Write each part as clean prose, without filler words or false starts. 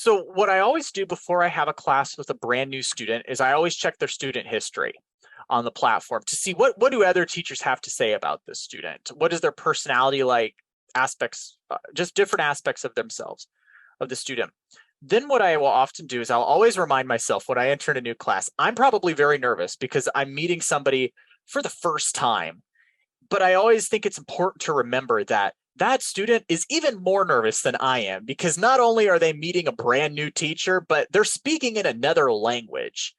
So what I always do before I have a class with a brand new student is I always check their student history on the platform to see what do other teachers have to say about this student? What is their personality like, aspects, just different aspects of themselves, of the student. Then what I will often do is I'll always remind myself when I enter a new class, I'm probably very nervous because I'm meeting somebody for the first time. But I always think it's important to remember that that student is even more nervous than I am because not only are they meeting a brand new teacher, but they're speaking in another language.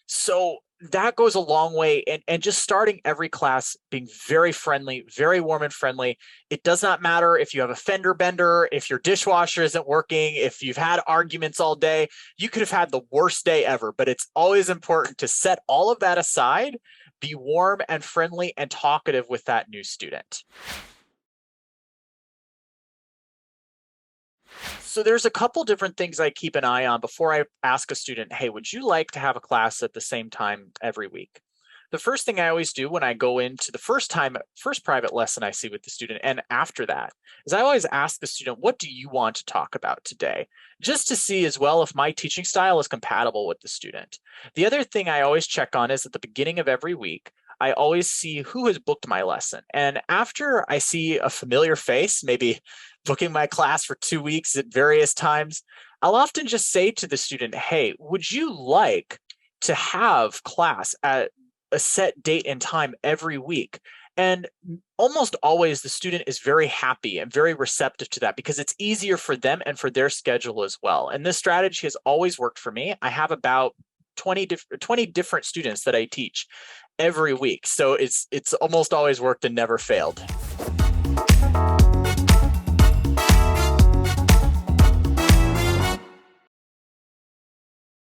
So that goes a long way. And just starting every class being very friendly, very warm and friendly. It does not matter if you have a fender bender, if your dishwasher isn't working, if you've had arguments all day, you could have had the worst day ever. But it's always important to set all of that aside, be warm and friendly and talkative with that new student. So there's a couple different things I keep an eye on before I ask a student, hey, would you like to have a class at the same time every week? The first thing I always do when I go into the first private lesson I see with the student and after that is I always ask the student, what do you want to talk about today? Just to see as well if my teaching style is compatible with the student. The other thing I always check on is at the beginning of every week, I always see who has booked my lesson. And after I see a familiar face, maybe booking my class for 2 weeks at various times, I'll often just say to the student, hey, would you like to have class at a set date and time every week? And almost always the student is very happy and very receptive to that because it's easier for them and for their schedule as well. And this strategy has always worked for me. I have about 20 different students that I teach every week. So it's almost always worked and never failed.